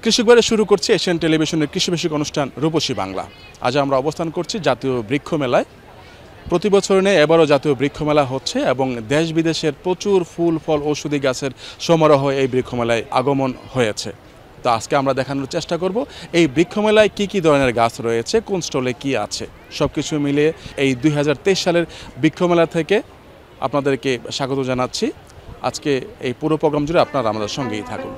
কৃষকবারে শুরু করছি এশিয়ান টেলিভিশনের কৃষিভিষিক অনুষ্ঠান রূপসী বাংলা। আজ আমরা অবস্থান করছি জাতীয় বৃক্ষ মেলায়। প্রতি বছর নেই এবারও জাতীয় বৃক্ষ মেলা হচ্ছে এবং দেশ বিদেশের প্রচুর ফুল ফল ঔষধি গাছের সমারোহ এই বৃক্ষ মেলায় আগমন হয়েছে। তো আজকে আমরা দেখানোর চেষ্টা করব এই বৃক্ষ মেলায় কী কী ধরনের গাছ রয়েছে, কোন স্টলে কী আছে, সব কিছু মিলিয়ে এই 2023 সালের বৃক্ষ মেলা থেকে আপনাদেরকে স্বাগত জানাচ্ছি। আজকে এই পুরো প্রোগ্রাম জুড়ে আপনারা আমাদের সঙ্গেই থাকুন।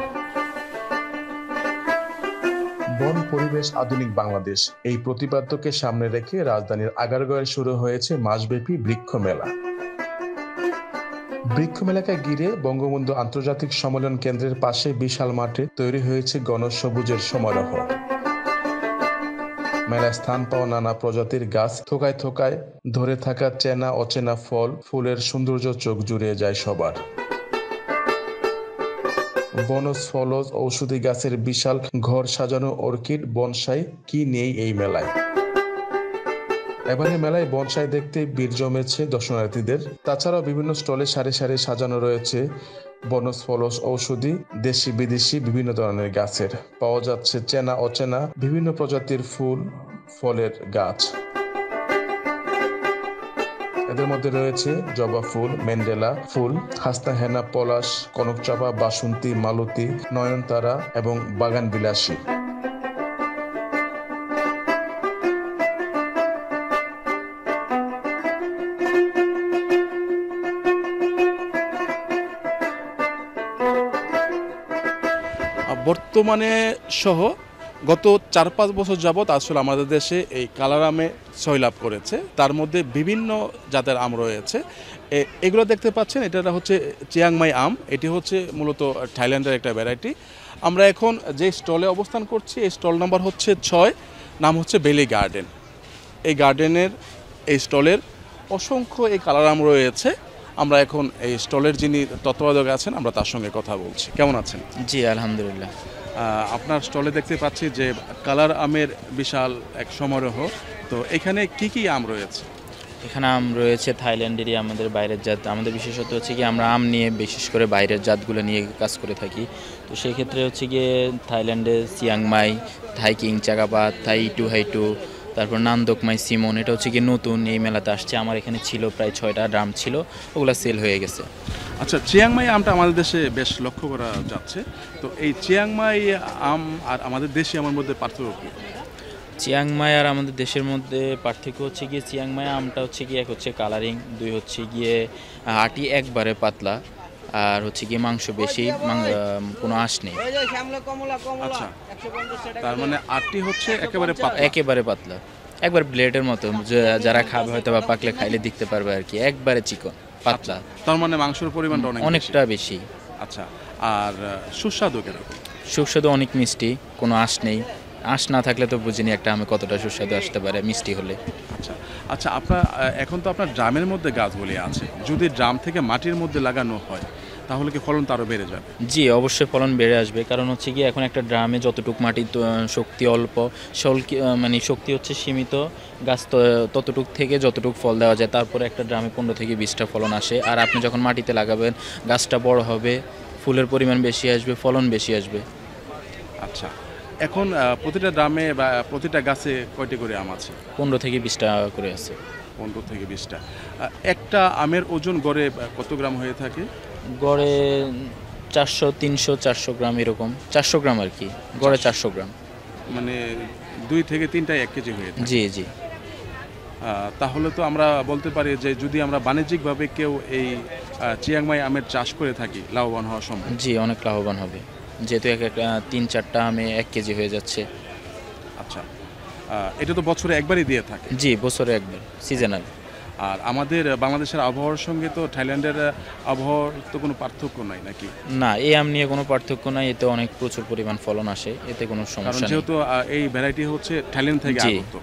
বন পরিবেশ আধুনিক বাংলাদেশ এই প্রতিপাদ্যকে সামনে রেখে রাজধানীর আগারগাঁওয়ে শুরু হয়েছে মাসব্যাপী বৃক্ষ মেলা। বৃক্ষ মেলাকে ঘিরে বঙ্গবন্ধু আন্তর্জাতিক সম্মেলন কেন্দ্রের পাশে বিশাল মাঠে তৈরি হয়েছে গণসবুজের সমারোহ। মেলায় স্থান পাওয়া নানা প্রজাতির গাছ, থোকায় থোকায় ধরে থাকা চেনা অচেনা ফল ফুলের সৌন্দর্য চোখ জুড়িয়ে যায় সবার। বনজ ফলজ ঔষধি গাছের বিশাল ঘর সাজানো অর্কিড বনসাই কি নেই এই মেলায়। এবারে মেলায় বনসাই দেখতে ভিড় জমেছে দর্শনার্থীদের। তাছাড়াও বিভিন্ন স্টলে সারি সারি সাজানো রয়েছে বনজ ফলজ ঔষধি দেশি বিদেশি বিভিন্ন ধরনের গাছের। পাওয়া যাচ্ছে চেনা অচেনা বিভিন্ন প্রজাতির ফুল ফলের গাছ। এদের মধ্যে রয়েছে জবা ফুল, ম্যান্ডেলা ফুল, হাসনা হেনা, পলাশ, কনকচাপা, বাসন্তী, মালতী, নয়নতারা এবং বাগান বিলাসী। বর্তমানে সহ গত 4-5 বছর যাবৎ আসলে আমাদের দেশে এই কালার আমে সয়লাভ করেছে। তার মধ্যে বিভিন্ন জাতের আম রয়েছে। এগুলো দেখতে পাচ্ছেন, এটা হচ্ছে চিয়াংমাই আম। এটি হচ্ছে মূলত থাইল্যান্ডের একটা ভ্যারাইটি। আমরা এখন যে স্টলে অবস্থান করছি এই স্টল নাম্বার হচ্ছে 6, নাম হচ্ছে বেলি গার্ডেন। এই গার্ডেনের এই স্টলের অসংখ্য এই কালার আম রয়েছে। আমরা এখন এই স্টলের যিনি তত্ত্বাবধায়ক আছেন আমরা তার সঙ্গে কথা বলছি। কেমন আছেন? জি আলহামদুলিল্লাহ। আপনার স্টলে দেখতে পাচ্ছি যে কালার আমের বিশাল এক সমারোহ। তো এখানে কি কি আম রয়েছে? এখানে আম রয়েছে থাইল্যান্ডেরই, আমাদের বাইরের জাত। আমাদের বিশেষত হচ্ছে কি আমরা আম নিয়ে বিশেষ করে বাইরের জাতগুলো নিয়ে কাজ করে থাকি। তো সেই ক্ষেত্রে হচ্ছে গিয়ে থাইল্যান্ডের চিয়াংমাই, থাই কিং চাগাপা, থাই টু হাইটু, তারপর নান্দকমাই সিমন, এটা হচ্ছে গিয়ে নতুন এই মেলাতে আসছে। আমার এখানে ছিল প্রায় 6টা ড্রাম ছিল, ওগুলো সেল হয়ে গেছে। আচ্ছা, চিয়াংমাই আমটা আমাদের দেশে বেশ লক্ষ্য করা যাচ্ছে। তো এই চিয়াংমাই আম আর আমাদের দেশি আমের মধ্যে পার্থক্য কি? চিয়াংমাই আর আমাদের দেশের মধ্যে পার্থক্য হচ্ছে গিয়ে চিয়াংমাই আমটা হচ্ছে গিয়ে এক হচ্ছে কালারিং, দুই হচ্ছে গিয়ে আটি একবারে পাতলা, আর হচ্ছে গিয়ে মাংস বেশি, কোনো আঁশ নেই। আচ্ছা, তার মানে আটি হচ্ছে একেবারে পাতলা? একেবারে পাতলা, একবার ব্লেডের মতো। যারা খাবে হয়তো বা পাকলে খাইলে দেখতে পারবে আর কি, একবারে চিকন পাতলা। তার মানে মাংসের পরিমাণটা অনেকটা বেশি। আচ্ছা, আর সুস্বাদু কিরকম? সুস্বাদু অনেক মিষ্টি, কোনো আঁশ নেই। আঁশ না থাকলে তো বুঝিনি একটা আমে কতটা সুস্বাদু আসতে পারে মিষ্টি হলে। আচ্ছা আচ্ছা, আপনার এখন তো আপনার ড্রামের মধ্যে গাছগুলি আছে, যদি ড্রাম থেকে মাটির মধ্যে লাগানো হয় তাহলে কি ফলন আরও বেড়ে যাবে? জি অবশ্যই ফলন বেড়ে আসবে, কারণ হচ্ছে কি এখন একটা ড্রামে যতটুকু মাটির শক্তি অল্প, মানে শক্তি হচ্ছে সীমিত, গাছ ততটুক থেকে যতটুকু ফল দেওয়া যায়। তারপরে একটা ড্রামে 15 থেকে 20টা ফলন আসে। আর আপনি যখন মাটিতে লাগাবেন গাছটা বড় হবে, ফুলের পরিমাণ বেশি আসবে, ফলন বেশি আসবে। আচ্ছা, এখন প্রতিটা ড্রামে বা প্রতিটা গাছে কয়টি করে আম আছে? 15 থেকে 20টা করে আছে। 15 থেকে 20টা। একটা আমের ওজন গড়ে কত গ্রাম হয়ে থাকে? গড়ে 400, 300, 400 গ্রাম এরকম। 400 গ্রাম আর কি, গড়ে 400 গ্রাম। মানে 2 থেকে 3টায় 1 কেজি হয়ে থাকে। জি জি। তাহলে তো আমরা বলতে পারি যে যদি আমরা বাণিজ্যিকভাবে কেউ এই চিয়াংমাই আমের চাষ করে থাকি লাভবান হওয়া সম্ভব। জি অনেক লাভবান হবে, যেহেতু 3-4টা আমে 1 কেজি হয়ে যাচ্ছে। আচ্ছা, এটা তো বছরে একবারই দিয়ে থাকে? জি বছরে একবার, সিজনাল। আর আমাদের বাংলাদেশের আবহাওয়ার সঙ্গে তো থাইল্যান্ডের আবহাওয়ার তো কোনো পার্থক্য নাই নাকি? না, এই আম নিয়ে কোনো পার্থক্য নাই, এতে অনেক প্রচুর পরিমাণ ফলন আসে, এতে কোনো সমস্যা নেই। যেহেতু এই ভ্যারাইটি হচ্ছে থাইল্যান্ড থেকে আগত,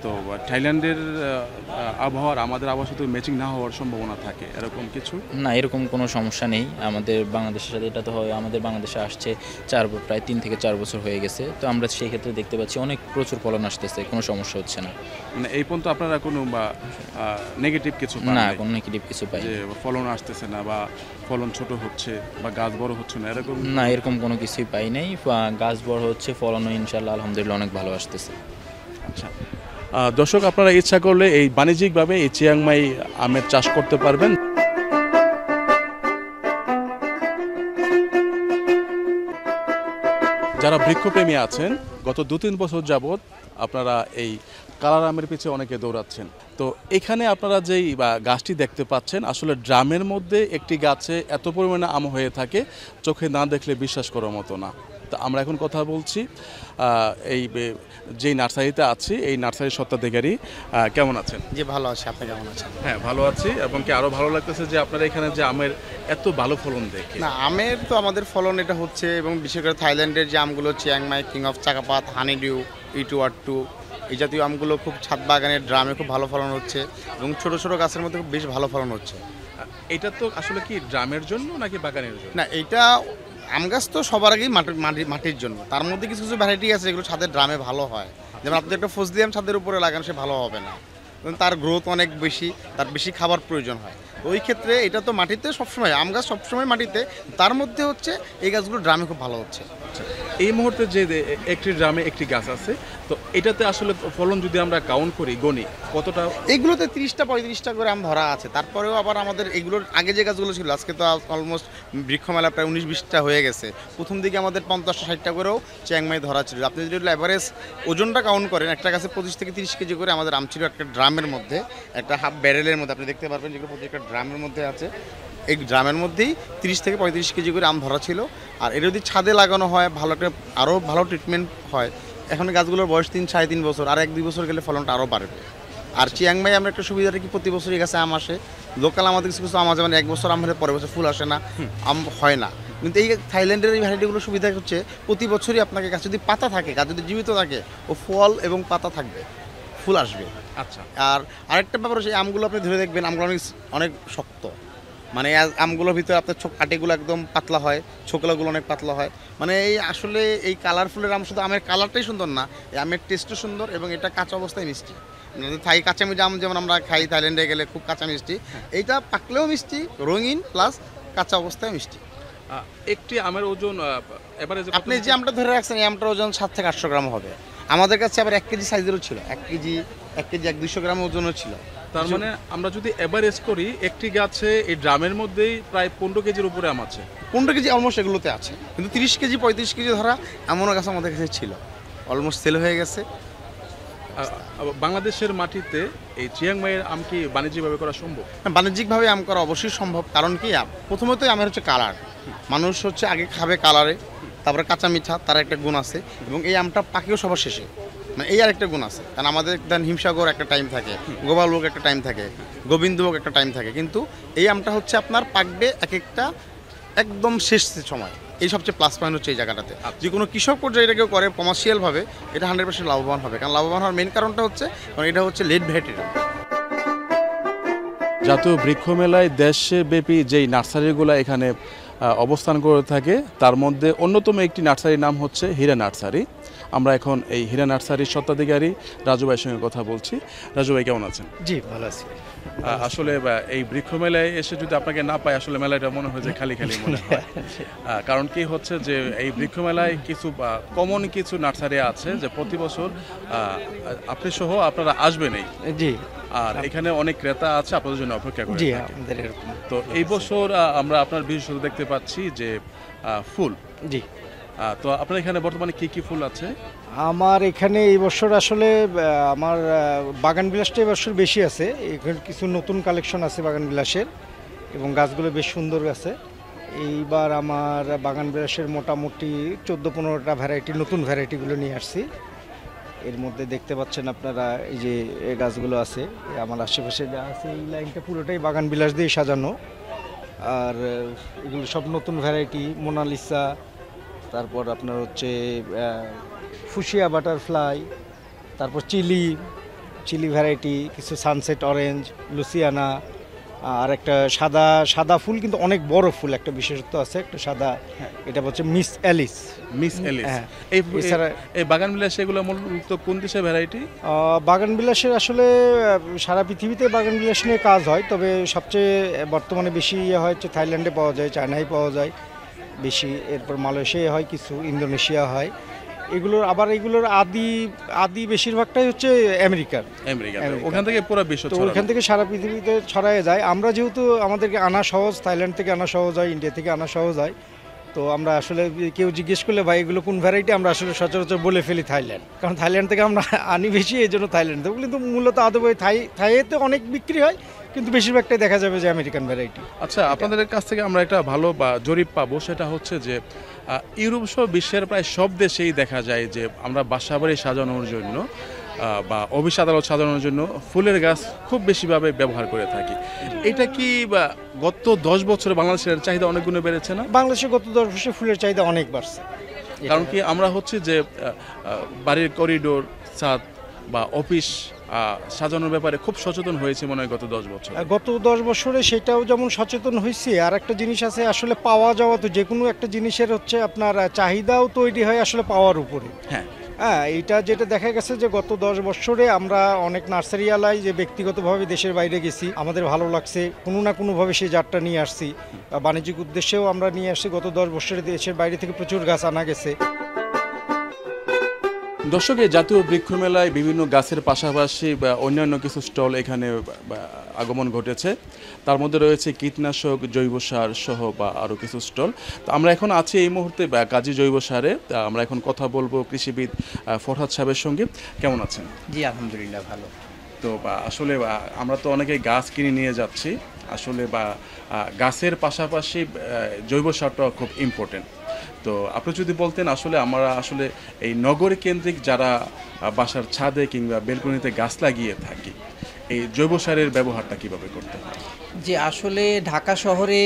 তো তো থাইল্যান্ডের আবহাওয়ার আমাদের আবহাওয়ার সাথে ম্যাচিং না হওয়ার সম্ভাবনা থাকে, এরকম কিছু? না, এরকম কোনো সমস্যা নেই আমাদের বাংলাদেশের সাথে। এটা তো হয়, আমাদের বাংলাদেশে আসছে প্রায় 3 থেকে 4 বছর হয়ে গেছে। তো আমরা সেই ক্ষেত্রে দেখতে পাচ্ছি অনেক প্রচুর ফলন আসতেছে, কোনো সমস্যা হচ্ছে না। মানে এই পর্যন্ত আপনারা কোনো বা নেগেটিভ কিছু পান না, নাই? কোনো নেগেটিভ কিছু পাই যে ফলন আসতেছে না বা ফলন ছোট হচ্ছে বা গাছ বড় হচ্ছে না, এরকম? না, এরকম কোনো কিছুই পাই নাই। গাছ বড় হচ্ছে, ফলনও ইনশাল্লাহ আলহামদুলিল্লাহ অনেক ভালো আসতেছে। আচ্ছা, দর্শক আপনারা ইচ্ছা করলে এই বাণিজ্যিকভাবে এই চিয়াংমাই আমের চাষ করতে পারবেন। যারা বৃক্ষপ্রেমী আছেন, গত 2-3 বছর যাবৎ আপনারা এই কালার আমের পিছে অনেকে দৌড়াচ্ছেন। তো এখানে আপনারা যেই বা গাছটি দেখতে পাচ্ছেন, আসলে ড্রামের মধ্যে একটি গাছে এত পরিমাণে আম হয়ে থাকে, চোখে না দেখলে বিশ্বাস করার মতো না। তো আমরা এখন কথা বলছি এই যেই নার্সারিতে আছি, এই নার্সারির স্বত্বাধিকারী। কেমন আছেন? জি ভালো আছি, আপনি কেমন আছেন? হ্যাঁ, ভালো আছি, এবং কি আরও ভালো লাগতেছে যে আপনারা এখানে যে আমের এত ভালো ফলন দেখে। না, আমের তো আমাদের ফলন এটা হচ্ছে, এবং বিশেষ করে থাইল্যান্ডের যে আমগুলো Chiang Mai, king of Chakapat, honeydew, E2R2, এই জাতীয় আমগুলো খুব ছাদ বাগানের ড্রামে খুব ভালো ফলন হচ্ছে, এবং ছোট ছোট গাছের মধ্যে খুব বেশ ভালো ফলন হচ্ছে। এটা তো আসলে কি ড্রামের জন্য নাকি বাগানের জন্য? না, এইটা আম গাছ তো সবার আগেই মাটির জন্য। তার মধ্যে কিছু কিছু ভ্যারাইটি আছে যেগুলো ছাদের ড্রামে ভালো হয়। যেমন আপনি একটা ফজলি আম ছাদের উপরে লাগান, সে ভালো হবে না, কারণ তার গ্রোথ অনেক বেশি, তার বেশি খাবার প্রয়োজন হয়। ওই ক্ষেত্রে এটা তো মাটিতে সবসময়, আম গাছ সবসময় মাটিতে, তার মধ্যে হচ্ছে এই গাছগুলো ড্রামে খুব ভালো হচ্ছে। এই মুহূর্তে যে একটি ড্রামে একটি গাছ আছে, তো এটাতে আসলে ফলন যদি আমরা কাউন্ট করি, গণি, কতটা? এইগুলোতে 30টা-35টা করে আম ধরা আছে। তারপরেও আবার আমাদের এগুলোর আগে যে গাছগুলো ছিল, আজকে তো অলমোস্ট বৃক্ষমেলা প্রায় 19-20টা হয়ে গেছে। প্রথম দিকে আমাদের 50-60টা করেও চিয়াংমাই ধরা ছিল। আপনি যদি অ্যাভারেজ ওজনটা কাউন্ট করেন, একটা গাছে 25 থেকে 30 কেজি করে আমাদের আম ছিল একটা ড্রামের মধ্যে, একটা হাফ ব্যারেলের মধ্যে। আপনি দেখতে পারবেন যেগুলো প্রত্যেকটা ড্রামের মধ্যে আছে। এই ড্রামের মধ্যেই 30 থেকে 35 কেজি করে আম ধরা ছিল। আর এটা যদি ছাদে লাগানো হয়, ভালো একটা আরও ভালো ট্রিটমেন্ট হয়, এখন গাছগুলোর বয়স 3-3.5 বছর, আর 1-2 বছর গেলে ফলনটা আরও বাড়বে। আর চিয়াংমাই আমরা একটা সুবিধাটা কি, প্রতি বছরই গাছে আম আসে। লোকাল আমাদের কিছু কিছু আম আছে, মানে 1 বছর আম হলে পরের বছর ফুল আসে না, আম হয় না। কিন্তু এই থাইল্যান্ডের এই ভ্যারাইটিগুলো সুবিধা হচ্ছে প্রতি বছরই আপনাকে গাছ যদি পাতা থাকে, গাছ যদি জীবিত থাকে, ও ফল এবং পাতা থাকবে, ফুল আসবে। আচ্ছা, আর আরেকটা ব্যাপার হচ্ছে, আমগুলো আপনি ধরে দেখবেন আমগুলো অনেক অনেক শক্ত, মানে আমগুলোর ভিতরে আপনার আটিগুলো একদম পাতলা হয়, ছোকলাগুলো অনেক পাতলা হয়। মানে এই আসলে এই কালারফুলের আম শুধু আমের কালারটাই সুন্দর না, এই আমের টেস্টও সুন্দর, এবং এটা কাঁচা অবস্থায় মিষ্টি। থাই কাঁচা আম যেমন আমরা খাই থাইল্যান্ডে গেলে খুব কাঁচা মিষ্টি, এইটা পাকলেও মিষ্টি, রঙিন প্লাস কাঁচা অবস্থায় মিষ্টি। একটি আমের ওজন এবারে আপনি যে আমটা ধরে রাখছেন, এই আমটার ওজন 7 থেকে 800 গ্রাম হবে। আমাদের কাছে আবার 1 কেজি সাইজেরও ছিল, 1 কেজি 1-200 গ্রাম ওজনও ছিল। তার মানে আমরা যদি এভারেজ করি, একটি গাছে এই ড্রামের মধ্যেই প্রায় 15 কেজির উপরে আম আছে। 15 কেজি অলমোস্ট এগুলোতে আছে, কিন্তু 30 কেজি 35 কেজি ধরা এমনও গাছ আমাদের কাছে ছিল, অলমোস্ট সেল হয়ে গেছে। বাংলাদেশের মাটিতে এই চিয়াংমাইয়ের আম কি বাণিজ্যিকভাবে করা সম্ভব? বাণিজ্যিকভাবে আম করা অবশ্যই সম্ভব, কারণ কি প্রথমত আমের হচ্ছে কালার। মানুষ হচ্ছে আগে খাবে কালারে, তারপরে কাঁচা মিঠা, তার একটা গুণ আছে, এবং এই আমটা পাকেও সবার শেষে, মানে এই আর একটা গুণ আছে। কারণ আমাদের দেন হিমসাগর একটা টাইম থাকে, গোপালভোগ একটা টাইম থাকে, গোবিন্দভোগ একটা টাইম থাকে, কিন্তু এই আমটা হচ্ছে আপনার পাকবে এক একটা একদম শেষ সময়। এই সবচেয়ে প্লাস পয়েন্ট হচ্ছে এই জায়গাটাতে। যে কোনো কৃষক পর্যায়ে এটা কেউ করে কমার্শিয়ালভাবে, এটা 100% লাভবান হবে। কারণ লাভবান হওয়ার মেন কারণটা হচ্ছে, কারণ এটা হচ্ছে লেট ভ্যারাইটির। জাতীয় বৃক্ষ মেলায় দেশব্যাপী যেই নার্সারিগুলো এখানে অবস্থান করে থাকে, তার মধ্যে অন্যতম একটি নার্সারির নাম হচ্ছে হীরা নার্সারি। আমরা এখন এই হীরা নার্সারির স্বত্বাধিকারী রাজু ভাইয়ের সঙ্গে কথা বলছি। রাজু ভাই, কেমন আছেন? জি ভালো আছি। আসলে এই বৃক্ষ মেলায় এসে যদি আপনাকে না পাই, আসলে মেলাটা মনে হয় যে খালি খালি মনে হয়। কারণ কি হচ্ছে যে এই বৃক্ষ মেলায় কিছু কমন কিছু নার্সারি আছে যে প্রতি বছর আপনি সহ আপনারা আসবেনই। জি, আর এখানে অনেক ক্রেতা আছে আপনাদের জন্য অপেক্ষা করে জি থাকে। আমাদের এরকম। তো এই বছর আমরা আপনার বিশেষত দেখতে পাচ্ছি যে ফুল। জি, তো আপনার এখানে বর্তমানে কি কি ফুল আছে? আমার এখানে এই বছর আসলে আমার বাগান বিলাসটা এই বছর বেশি আছে। এখানে কিছু নতুন কালেকশন আছে বাগান বিলাসের, এবং গাছগুলো বেশ সুন্দর আছে। এইবার আমার বাগান বিলাসের মোটামুটি 14-15টা ভ্যারাইটি, নতুন ভ্যারাইটিগুলো নিয়ে আসছি। এর মধ্যে দেখতে পাচ্ছেন আপনারা এই যে এই গাছগুলো আছে, আমার আশেপাশে যা আছে এই লাইনটা পুরোটাই বাগান বিলাস দিয়ে সাজানো। আর এগুলো সব নতুন ভ্যারাইটি, মোনালিসা, তারপর আপনার হচ্ছে ফুশিয়া বাটারফ্লাই, তারপর চিলি, চিলি ভ্যারাইটি, কিছু সানসেট অরেঞ্জ, লুসিয়ানা, আর একটা সাদা সাদা ফুল, কিন্তু অনেক বড় ফুল, একটা বিশেষত্ব আছে একটা সাদা, এটা হচ্ছে মিস অ্যালিস। Miss Alice. হ্যাঁ। এই এছাড়া এই বাগান বিলাস এগুলো মূলত কোন দেশের ভ্যারাইটি? বাগান বিলাসের আসলে সারা পৃথিবীতে বাগান বিলাস নিয়ে কাজ হয়, তবে সবচেয়ে বর্তমানে বেশি ইয়ে হয় হচ্ছে থাইল্যান্ডে পাওয়া যায়, চায়নায় পাওয়া যায় বেশি, এরপর মালয়েশিয়া হয় কিছু, ইন্দোনেশিয়া হয়। এগুলোর আদি বেশিরভাগটাই হচ্ছে আমেরিকার। আমেরিকা। আমেরিকা। ওখান থেকে পুরো বিশ্ব তো ছড়ানো। ওইখান থেকে সারা পৃথিবীতে ছড়ায় যায়। আমরা যেহেতু আমাদেরকে আনা সহজ, থাইল্যান্ড থেকে আনা সহজ হয়, ইন্ডিয়া থেকে আনা সহজ হয়, তো আমরা আসলে কেউ জিজ্ঞেস করলে ভাই এগুলো কোন ভ্যারাইটি, আমরা আসলে সচরাচর বলে ফেলি থাইল্যান্ড, কারণ থাইল্যান্ড থেকে আমরা আনি বেশি, এই জন্য থাইল্যান্ড দেবো। কিন্তু মূলত আদৌ থাইতে অনেক বিক্রি হয়, কিন্তু বেশিরভাগটাই দেখা যাবে যে আমেরিকান ভ্যারাইটি। আচ্ছা, আপনাদের কাছ থেকে আমরা একটা ভালো বা জরিপ পাবো, সেটা হচ্ছে যে ইউরোপ সহ বিশ্বের প্রায় সব দেশেই দেখা যায় যে আমরা বাসাবাড়ি সাজানোর জন্য বা অফিস আদালত সাজানোর জন্য ফুলের গাছ খুব বেশিভাবে ব্যবহার করে থাকি। এটা কি গত 10 বছরে বাংলাদেশের চাহিদা অনেক গুণে বেড়েছে না? বাংলাদেশে গত 10 বছরে ফুলের চাহিদা অনেক বাড়ছে। কারণ কি আমরা হচ্ছে যে বাড়ির করিডোর, ছাদ বা অফিস সাজানোর ব্যাপারে খুব সচেতন হয়েছে মনে হয় গত 10 বছর। গত 10 বছরে সেটাও যেমন সচেতন হয়েছে, আর একটা জিনিস আছে আসলে পাওয়া যাওয়া, তো যে কোনো একটা জিনিসের হচ্ছে আপনার চাহিদাও তৈরি হয় আসলে পাওয়ার উপরে। হ্যাঁ, এইটা যেটা দেখা গেছে যে গত 10 বছরে আমরা অনেক নার্সারিওয়ালাই যে ব্যক্তিগতভাবে দেশের বাইরে গেছি, আমাদের ভালো লাগছে, কোনো না কোনোভাবে সেই জাতটা নিয়ে আসছি, বাণিজ্যিক উদ্দেশ্যেও আমরা নিয়ে আসছি। গত 10 বছরে দেশের বাইরে থেকে প্রচুর গাছ আনা গেছে। দর্শক, এই জাতীয় বৃক্ষ মেলায় বিভিন্ন গাছের পাশাপাশি বা অন্যান্য কিছু স্টল এখানে আগমন ঘটেছে। তার মধ্যে রয়েছে কীটনাশক, জৈব সার সহ বা আরও কিছু স্টল। তো আমরা এখন আছি এই মুহূর্তে কাজী জৈব সারে। আমরা এখন কথা বলবো কৃষিবিদ ফরহাদ সাহেবের সঙ্গে। কেমন আছেন? জি আলহামদুলিল্লাহ ভালো। তো আসলে আমরা তো অনেকে গাছ কিনে নিয়ে যাচ্ছি, আসলে গাছের পাশাপাশি জৈব সারটাও খুব ইম্পর্টেন্ট। তো আপনি যদি বলতেন আসলে আমরা আসলে এই নগর কেন্দ্রিক যারা বাসার ছাদে কিংবা বেলকনিতে গাছ লাগিয়ে থাকি, এই জৈব সারের ব্যবহারটা কিভাবে করতে হয়? যে আসলে ঢাকা শহরে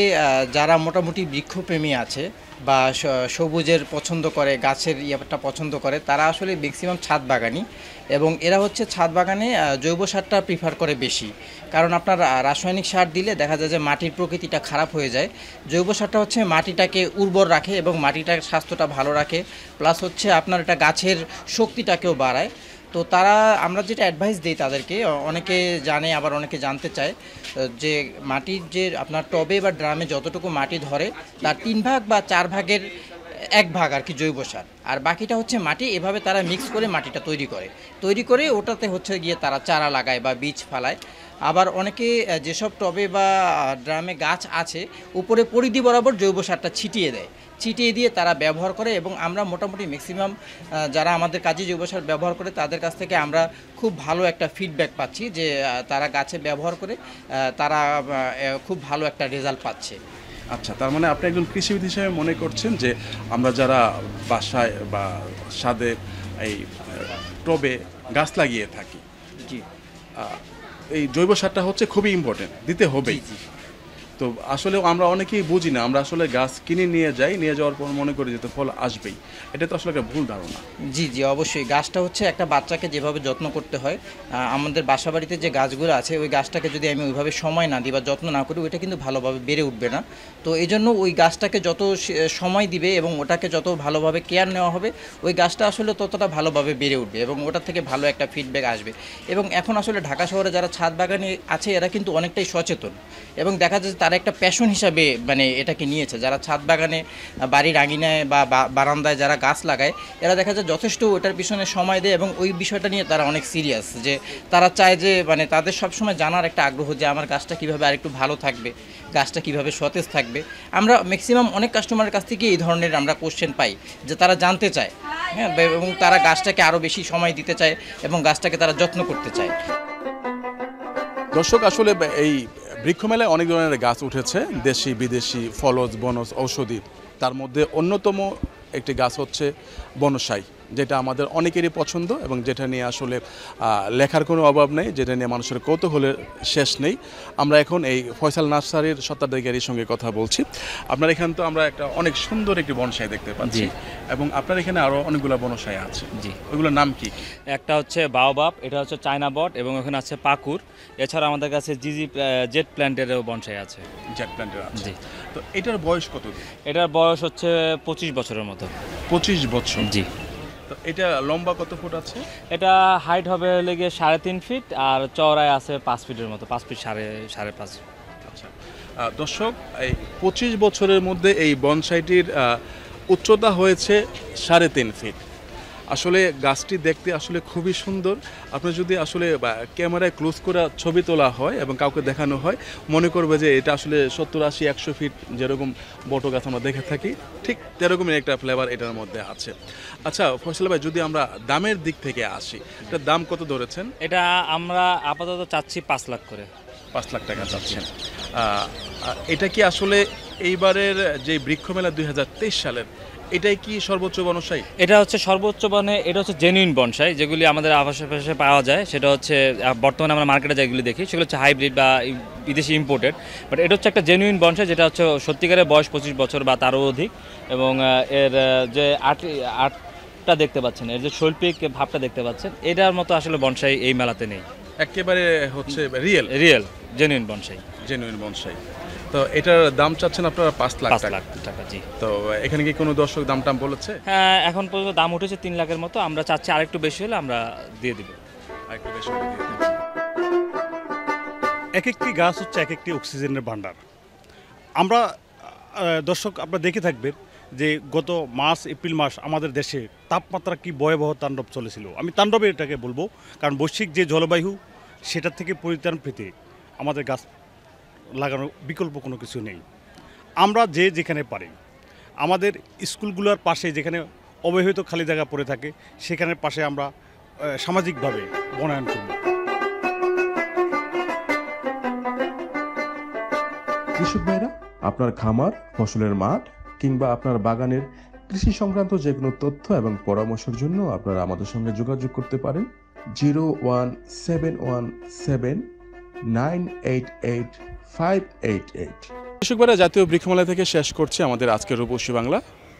যারা মোটামুটি বৃক্ষপ্রেমী আছে বা সবুজের পছন্দ করে, গাছের ইয়েটা পছন্দ করে, তারা আসলে ম্যাক্সিমাম ছাদ বাগানি, এবং এরা হচ্ছে ছাদ বাগানে জৈব সারটা প্রিফার করে বেশি। কারণ আপনার রাসায়নিক সার দিলে দেখা যায় যে মাটির প্রকৃতিটা খারাপ হয়ে যায়। জৈব সারটা হচ্ছে মাটিটাকে উর্বর রাখে এবং মাটিটার স্বাস্থ্যটা ভালো রাখে, প্লাস হচ্ছে আপনার এটা গাছের শক্তিটাকেও বাড়ায়। তো আমরা যেটা অ্যাডভাইস দিই তাদেরকে, অনেকে জানে আবার অনেকে জানতে চায়, যে মাটির যে আপনার টবে বা ড্রামে যতটুকু মাটি ধরে তার 3 ভাগ বা 4 ভাগের 1 ভাগ আর কি জৈব সার, আর বাকিটা হচ্ছে মাটি। এভাবে তারা মিক্স করে মাটিটা তৈরি করে ওটাতে হচ্ছে গিয়ে তারা চারা লাগায় বা বীজ ফেলায়। আবার অনেকে যেসব টবে বা ড্রামে গাছ আছে উপরে পরিধি বরাবর জৈব সারটা ছিটিয়ে দিয়ে তারা ব্যবহার করে, এবং আমরা মোটামুটি ম্যাক্সিমাম যারা আমাদের কাজে জৈব সার ব্যবহার করে তাদের কাছ থেকে আমরা খুব ভালো একটা ফিডব্যাক পাচ্ছি যে তারা গাছে ব্যবহার করে তারা খুব ভালো একটা রেজাল্ট পাচ্ছে। আচ্ছা, তার মানে আপনি একজন কৃষিবিদ হিসেবে মনে করছেন যে আমরা যারা বাসায় বা ছাদে এই টবে গাছ লাগিয়ে থাকি, জি, এই জৈব সারটা হচ্ছে খুবই ইম্পর্টেন্ট, দিতে হবেই। তো আসলে আমরা অনেকেই বুঝি না, আমরা আসলে গাছ কিনে নিয়ে যাওয়ার পর মনে করি যে তো ফল আসবেই। এটা তো আসলে একটা ভুল ধারণা। জি অবশ্যই। গাছটা হচ্ছে একটা বাচ্চাকে যেভাবে যত্ন করতে হয়, আমাদের বাসাবাড়িতে যে গাছগুলো আছে ওই গাছটাকে যদি আমি ওইভাবে সময় না দিই বা যত্ন না করি, ওইটা কিন্তু ভালোভাবে বেড়ে উঠবে না। তো এই জন্য ওই গাছটাকে যত সময় দিবে এবং ওটাকে যত ভালোভাবে কেয়ার নেওয়া হবে, ওই গাছটা আসলে ততটা ভালোভাবে বেড়ে উঠবে এবং ওটা থেকে ভালো একটা ফিডব্যাক আসবে। এবং এখন আসলে ঢাকা শহরে যারা ছাদ বাগানে আছে এরা কিন্তু অনেকটাই সচেতন, এবং দেখা যাচ্ছে তারা একটা প্যাশন হিসাবে মানে এটাকে নিয়েছে। যারা ছাদ বাগানে বাড়ির আঙিনায় বা বারান্দায় যারা গাছ লাগায়, এরা দেখা যায় যথেষ্ট ওটার পিছনে সময় দেয়, এবং ওই বিষয়টা নিয়ে তারা অনেক সিরিয়াস, যে তারা চায় যে মানে তাদের সবসময় জানার একটা আগ্রহ যে আমার গাছটা কীভাবে আরেকটু ভালো থাকবে, গাছটা কীভাবে সতেজ থাকবে। আমরা ম্যাক্সিমাম অনেক কাস্টমারের কাছ থেকে এই ধরনের আমরা কোশ্চেন পাই যে তারা জানতে চায়, হ্যাঁ, এবং তারা গাছটাকে আরও বেশি সময় দিতে চায় এবং গাছটাকে তারা যত্ন করতে চায়। দর্শক, আসলে এই বৃক্ষমেলায় অনেক ধরনের গাছ উঠেছে, দেশি বিদেশি, ফলজ বনজ ঔষধি। তার মধ্যে অন্যতম একটি গাছ হচ্ছে বনসাই। যেটা আমাদের অনেকেরই পছন্দ এবং যেটা নিয়ে আসলে লেখার কোনো অভাব নেই, যেটা নিয়ে মানুষের কৌতূহলের শেষ নেই। আমরা এখন এই ফয়সাল নার্সারির স্বত্বাধিকারীর সঙ্গে কথা বলছি। আপনার এখানে তো আমরা একটা অনেক সুন্দর একটি বনসাই দেখতে পাচ্ছি এবং আপনার এখানে আরও অনেকগুলো বনসাই আছে। জি, ওইগুলোর নাম কি? একটা হচ্ছে বাওবাব, এটা হচ্ছে চায়না বট, এবং ওখানে আছে পাকুর। এছাড়া আমাদের কাছে জেট প্ল্যান্টেরও বনসাই আছে। জ্যাক প্ল্যান্টের আছে। জি। তো এটার বয়স কত? এটার বয়স হচ্ছে 25 বছরের মতো। 25 বছর। জি। তো এটা লম্বা কত ফুট আছে? এটা হাইট হবে লেগে 3.5 ফিট, আর চওড়ায় আছে 5 ফিটের মতো, 5 ফিট 5.5। আচ্ছা দর্শক, এই 25 বছরের মধ্যে এই বনসাইটির উচ্চতা হয়েছে 3.5 ফিট। আসলে গাছটি দেখতে আসলে খুবই সুন্দর। আপনি যদি আসলে ক্যামেরায় ক্লোজ করে ছবি তোলা হয় এবং কাউকে দেখানো হয়, মনে করবে যে এটা আসলে 70, 80, 100 ফিট যেরকম বট গাছ আমরা দেখে থাকি, ঠিক তেরকমই একটা ফ্লেভার এটার মধ্যে আছে। আচ্ছা ফয়সাল ভাই, যদি আমরা দামের দিক থেকে আসি, এটার দাম কত ধরেছেন? এটা আমরা আপাতত চাচ্ছি 5 লাখ করে। 5 লাখ টাকা চাচ্ছেন। এটা কি আসলে এইবারের যে বৃক্ষ মেলা 2023 সালের, এটাই কি সর্বোচ্চ বনসাই? এটা হচ্ছে সর্বোচ্চ এটা হচ্ছে জেনুইন বনসাই, যেগুলি আমাদের আশেপাশে পাওয়া যায়। সেটা হচ্ছে বর্তমানে আমরা মার্কেটে যেগুলি দেখি সেগুলো হচ্ছে হাইব্রিড বা বিদেশি ইম্পোর্টেড, বাট এটা হচ্ছে একটা জেনুইন বনসাই, যেটা হচ্ছে সত্যিকারের বয়স 25 বছর বা তারও অধিক। এবং এর যে আর্টটা দেখতে পাচ্ছেন, এর যে শৈল্পিক ভাবটা দেখতে পাচ্ছেন, এটার মতো আসলে বনসাই এই মেলাতে নেই। একেবারে হচ্ছে real genuine bonsai. Genuine bonsai. তো এটার দাম চাচ্ছেন আপনারা 5 লাখ 5 লাখ টাকা। জি। তো এখানে কি কোনো দর্শক দাম টাম বলেছে? হ্যাঁ, এখন পর্যন্ত দাম উঠেছে 3 লাখের মতো। আমরা চাচ্ছি আরেকটু বেশি হলে আমরা দিয়ে দিব। আরেকটু বেশি হলে দিয়ে দিন। এক একটি গাছ হচ্ছে এক একটি অক্সিজেনের ভাণ্ডার। আমরা দর্শক আপনারা দেখে থাকবেন যে গত এপ্রিল মাস আমাদের দেশে তাপমাত্রা কি ভয়াবহ তাণ্ডব চলেছিল। আমি তাণ্ডবে এটাকে বলবো, কারণ বৈশ্বিক যে জলবায়ু সেটা থেকে পরিত্রাণ পেতে আমাদের গাছ লাগানোর বিকল্প কোনো কিছু নেই। আমরা যেখানে পারি, আমাদের স্কুলগুলোর পাশে যেখানে অবহেলিত খালি জায়গা পড়ে থাকে, সেখানের পাশে আমরা সামাজিকভাবে বনায়ন করব। কৃষক ভাইরা, আপনার খামার, ফসলের মাঠ কিংবা আপনার বাগানের কৃষি সংক্রান্ত যে কোনো তথ্য এবং পরামর্শের জন্য আপনারা আমাদের সঙ্গে যোগাযোগ করতে পারেন 017117988 কৃষক ভাইরা, জাতীয় বৃক্ষমেলা থেকে শেষ করছে আমাদের আজকের রূপসী বাংলা।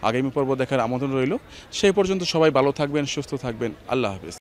আগামী পর্ব দেখার আমন্ত্রণ রইল। সেই পর্যন্ত সবাই ভালো থাকবেন, সুস্থ থাকবেন। আল্লাহ হাফেজ।